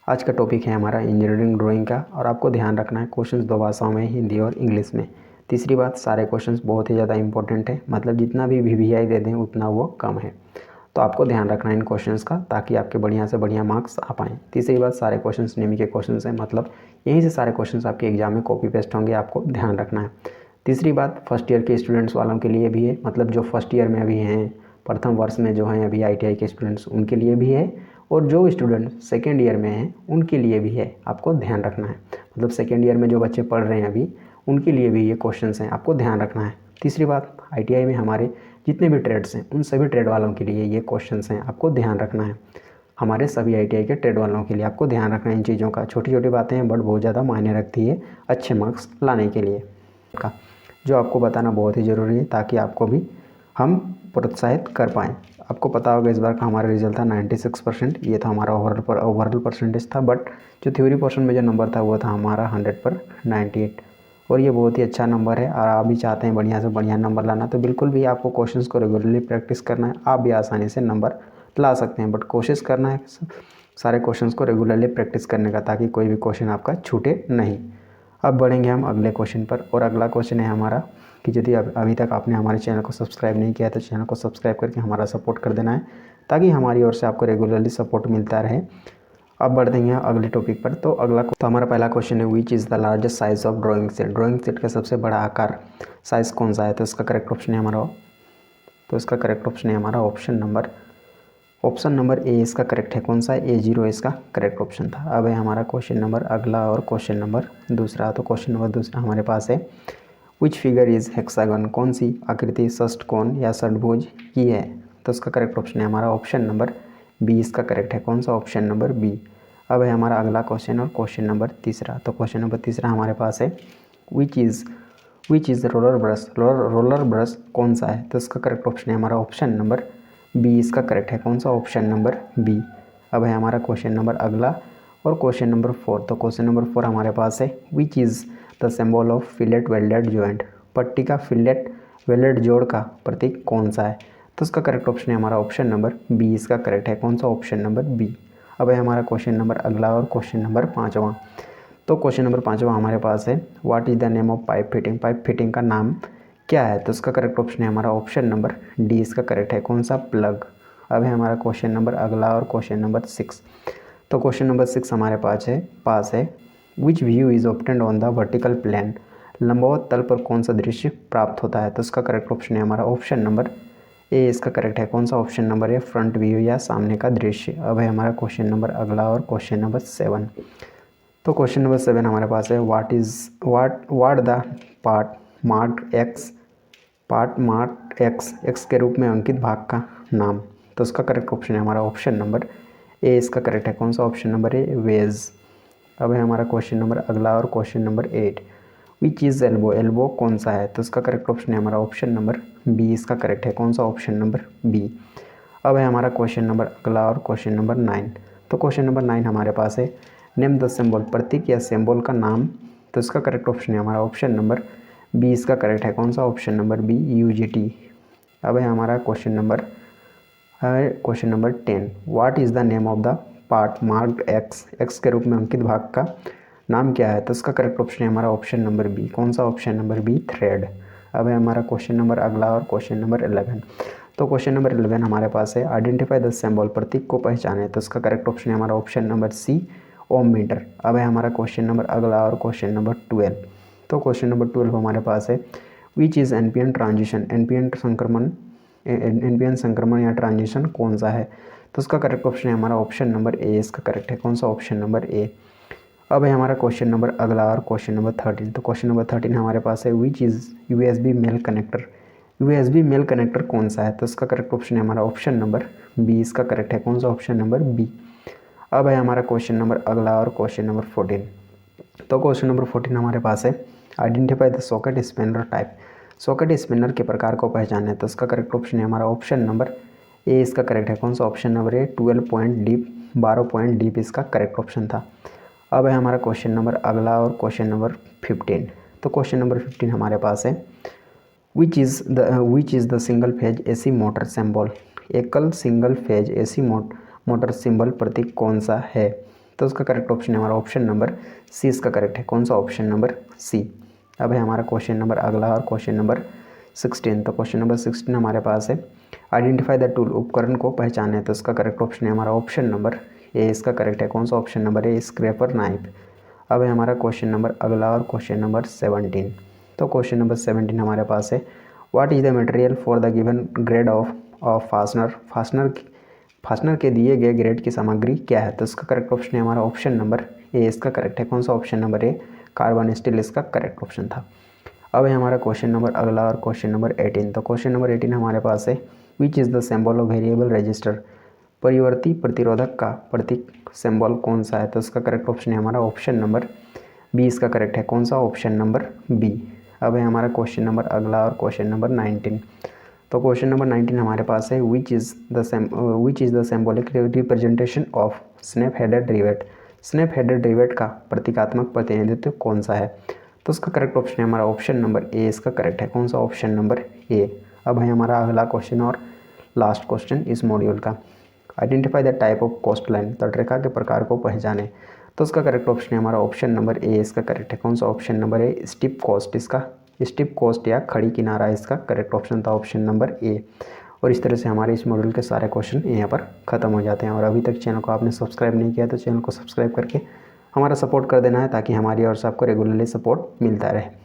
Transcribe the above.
आज का टॉपिक है हमारा इंजीनियरिंग ड्राइंग का और आपको ध्यान रखना है क्वेश्चंस दो भाषाओं में, हिंदी और इंग्लिश में। तीसरी बात, सारे क्वेश्चंस बहुत ही ज़्यादा इंपॉर्टेंट है, मतलब जितना भी वीवीआई दे दें उतना वो कम है। तो आपको ध्यान रखना है इन क्वेश्चंस का, ताकि आपके बढ़िया से बढ़िया मार्क्स आ पाएँ। तीसरी बात, सारे क्वेश्चंस नेमी के क्वेश्चंस हैं, मतलब यहीं से सारे क्वेश्चंस आपके एग्जाम में कॉपी पेस्ट होंगे, आपको ध्यान रखना है। तीसरी बात, फर्स्ट ईयर के स्टूडेंट्स वालों के लिए भी है, मतलब जो फर्स्ट ईयर में अभी हैं, प्रथम वर्ष में जो हैं अभी आईटीआई के स्टूडेंट्स, उनके लिए भी है, और जो स्टूडेंट सेकेंड ईयर में हैं उनके लिए भी है, आपको ध्यान रखना है। मतलब सेकेंड ईयर में जो बच्चे पढ़ रहे हैं अभी, उनके लिए भी ये क्वेश्चंस हैं, आपको ध्यान रखना है। तीसरी बात, आईटीआई में हमारे जितने भी ट्रेड्स हैं उन सभी ट्रेड वालों के लिए ये क्वेश्चंस हैं, आपको ध्यान रखना है। हमारे सभी आईटीआई के ट्रेड वालों के लिए आपको ध्यान रखना है इन चीज़ों का। छोटी छोटी बातें हैं बट बहुत ज़्यादा मायने रखती है अच्छे मार्क्स लाने के लिए का, जो आपको बताना बहुत ही ज़रूरी है, ताकि आपको भी हम प्रोत्साहित कर पाएँ। आपको पता होगा इस बार का हमारा रिजल्ट था 96%, ये था हमारा ओवरऑल परसेंटेज था, बट जो थ्योरी पोर्शन में जो नंबर था वो था हमारा 100 पर 98, और ये बहुत ही अच्छा नंबर है। और आप भी चाहते हैं बढ़िया से बढ़िया नंबर लाना, तो बिल्कुल भी आपको क्वेश्चंस को रेगुलरली प्रैक्टिस करना है, आप भी आसानी से नंबर ला सकते हैं, बट कोशिश करना है सारे क्वेश्चंस को रेगुलरली प्रैक्टिस करने का, ताकि कोई भी क्वेश्चन आपका छूटे नहीं। अब बढ़ेंगे हम अगले क्वेश्चन पर, और अगला क्वेश्चन है हमारा कि यदि अभी तक आपने हमारे चैनल को सब्सक्राइब नहीं किया है तो चैनल को सब्सक्राइब करके हमारा सपोर्ट कर देना है, ताकि हमारी ओर से आपको रेगुलरली सपोर्ट मिलता रहे। अब बढ़ देंगे अगले टॉपिक पर। तो हमारा पहला क्वेश्चन है, which is the largest size of drawing set. Drawing set का सबसे बड़ा आकार साइज़ कौन सा है? तो इसका करेक्ट ऑप्शन है हमारा ऑप्शन नंबर ए इसका करेक्ट है। कौन सा है? A0 इसका करेक्ट ऑप्शन था। अब है हमारा क्वेश्चन नंबर अगला और क्वेश्चन नंबर दूसरा। तो क्वेश्चन नंबर दूसरा हमारे पास है, विच फिगर इज़ हेक्सागन। कौन सी आकृति षष्ठकोण या षटभुज की है? तो इसका करेक्ट ऑप्शन है हमारा ऑप्शन नंबर बी इसका करेक्ट है। कौन सा? Option number B. अब है हमारा अगला क्वेश्चन और क्वेश्चन नंबर तीसरा। तो क्वेश्चन नंबर तीसरा हमारे पास है, which is roller brush. Roller brush कौन सा है? तो इसका करेक्ट ऑप्शन है हमारा ऑप्शन नंबर बी इसका करेक्ट है। कौन सा? Option number B. अब है हमारा क्वेश्चन नंबर अगला और क्वेश्चन नंबर 4। तो क्वेश्चन नंबर 4 हमारे पास है, which is the symbol of fillet welded joint. पट्टी का फिलेट वेल्डेड जोड़ का प्रतीक कौन सा है? तो इसका करेक्ट ऑप्शन है हमारा ऑप्शन नंबर बी इसका करेक्ट है। कौन सा? Option number B. अब है हमारा क्वेश्चन नंबर अगला और क्वेश्चन नंबर 5वां। तो क्वेश्चन नंबर 5वां हमारे पास है, what is the name of pipe fitting. Pipe fitting का नाम क्या है? तो इसका करेक्ट ऑप्शन है हमारा ऑप्शन नंबर डी इसका करेक्ट है। कौन सा? प्लग। अब है हमारा क्वेश्चन नंबर अगला और क्वेश्चन नंबर 6। तो क्वेश्चन नंबर 6 हमारे पास है which view is obtained on the vertical plane. लंबवत तल पर कौन सा दृश्य प्राप्त होता है? तो इसका करेक्ट ऑप्शन है हमारा ऑप्शन नंबर ए इसका करेक्ट है। कौन सा? ऑप्शन नंबर ए, फ्रंट व्यू या सामने का दृश्य। अब है हमारा क्वेश्चन नंबर अगला और क्वेश्चन नंबर 7। तो क्वेश्चन नंबर 7 हमारे पास है, what the part mark x के रूप में अंकित भाग का नाम। तो इसका करेक्ट ऑप्शन है हमारा ऑप्शन नंबर ए इसका करेक्ट है। कौन सा? Option number A, wedge. अब है हमारा क्वेश्चन नंबर अगला और question number 8, which is elbow. Elbow कौन सा है? तो इसका करेक्ट ऑप्शन है हमारा ऑप्शन नंबर बी इसका करेक्ट है। कौन सा? Option number B. अब है हमारा क्वेश्चन नंबर अगला और क्वेश्चन नंबर 9। तो क्वेश्चन नंबर 9 हमारे पास है, नेम द सिंबल। प्रतीक या सिंबल का नाम। तो इसका करेक्ट ऑप्शन है हमारा ऑप्शन नंबर बी इसका करेक्ट है। कौन सा? Option number B, UGT। अब है हमारा question number 10, what is the name of the part marked x के रूप में अंकित भाग का नाम क्या है? तो इसका करेक्ट ऑप्शन है हमारा ऑप्शन नंबर बी। कौन सा? Option number B, thread. अब है हमारा क्वेश्चन नंबर अगला और क्वेश्चन नंबर 11। तो क्वेश्चन नंबर 11 हमारे पास है, आइडेंटिफाई द सिंबल। प्रतीक को पहचाने। तो इसका करेक्ट ऑप्शन है हमारा ऑप्शन नंबर सी, ओम मीटर। अब है हमारा क्वेश्चन नंबर अगला और क्वेश्चन नंबर 12। तो क्वेश्चन नंबर 12 हमारे पास है, which is NPN transition. NPN संक्रमण या ट्रांजिशन कौन सा है? तो उसका करेक्ट ऑप्शन है हमारा ऑप्शन नंबर ए इसका करेक्ट है। कौन सा? Option number A. अब है हमारा क्वेश्चन नंबर अगला और क्वेश्चन नंबर 13। तो क्वेश्चन नंबर 13 हमारे पास है, which is USB male connector. USB male connector कौन सा है? तो इसका करेक्ट ऑप्शन है हमारा ऑप्शन नंबर बी इसका करेक्ट है। कौन सा? Option number B. अब है हमारा क्वेश्चन नंबर अगला और क्वेश्चन नंबर 14। तो क्वेश्चन नंबर 14 हमारे पास है, identify the socket spinner type. Socket spinner के प्रकार को पहचाने। तो इसका करेक्ट ऑप्शन है हमारा ऑप्शन नंबर ए इसका करेक्ट है। कौन सा? ऑप्शन नंबर ए, 12 पॉइंट डीप, 12 पॉइंट डीप इसका करेक्ट ऑप्शन था। अब है हमारा क्वेश्चन नंबर अगला और क्वेश्चन नंबर 15। तो क्वेश्चन नंबर 15 हमारे पास है, which is the single phase AC motor symbol. एकल single phase AC motor symbol प्रतीक कौन सा है? तो उसका करेक्ट ऑप्शन है हमारा ऑप्शन नंबर सी इसका करेक्ट है। कौन सा? Option number C. अब है हमारा क्वेश्चन नंबर अगला और क्वेश्चन नंबर 16। तो क्वेश्चन नंबर 16 हमारे पास है आइडेंटिफाई द टूल, उपकरण को पहचाने। तो इसका करेक्ट ऑप्शन है हमारा ऑप्शन नंबर ए इसका करेक्ट है। कौन सा? ऑप्शन नंबर ए स्क्रैपर नाइफ। अब है हमारा क्वेश्चन नंबर अगला और क्वेश्चन नंबर 17। तो क्वेश्चन नंबर 17 हमारे पास है what is the material for the given grade of fastener. Fastener के दिए गए ग्रेड की सामग्री क्या है? तो इसका करेक्ट ऑप्शन है हमारा ऑप्शन नंबर ए इसका करेक्ट है। कौन सा? ऑप्शन नंबर ए कार्बन स्टील इसका करेक्ट ऑप्शन था। अब है हमारा क्वेश्चन नंबर अगला और क्वेश्चन नंबर 18। तो क्वेश्चन नंबर 18 हमारे पास है which is the symbol of variable register. परिवर्ती प्रतिरोधक का प्रतीक सिंबल कौन सा है? तो इसका करेक्ट ऑप्शन है हमारा ऑप्शन नंबर बी इसका करेक्ट है। कौन सा? Option number B. अब है हमारा क्वेश्चन नंबर अगला और क्वेश्चन नंबर 19। तो क्वेश्चन नंबर 19 हमारे पास है which is the symbolic representation of snap headed rivet. Snap headed rivet का प्रतीकात्मक प्रतिनिधित्व कौन सा है? तो उसका करेक्ट ऑप्शन है हमारा ऑप्शन नंबर ए इसका करेक्ट है। कौन सा? Option number A. अब है हमारा अगला क्वेश्चन और लास्ट क्वेश्चन इस मॉड्यूल का identify the type of coast line, तटरेखा के प्रकार को पहचाने। तो उसका करेक्ट ऑप्शन है हमारा ऑप्शन नंबर ए इसका करेक्ट है। कौन सा? Option number A steep coast इसका स्टीप कोस्ट या खड़ी किनारा इसका करेक्ट ऑप्शन था ऑप्शन नंबर ए। और इस तरह से हमारे इस मॉड्यूल के सारे क्वेश्चन यहाँ पर ख़त्म हो जाते हैं। और अभी तक चैनल को आपने सब्सक्राइब नहीं किया तो चैनल को सब्सक्राइब करके हमारा सपोर्ट कर देना है ताकि हमारी ओर से आपको रेगुलरली सपोर्ट मिलता रहे।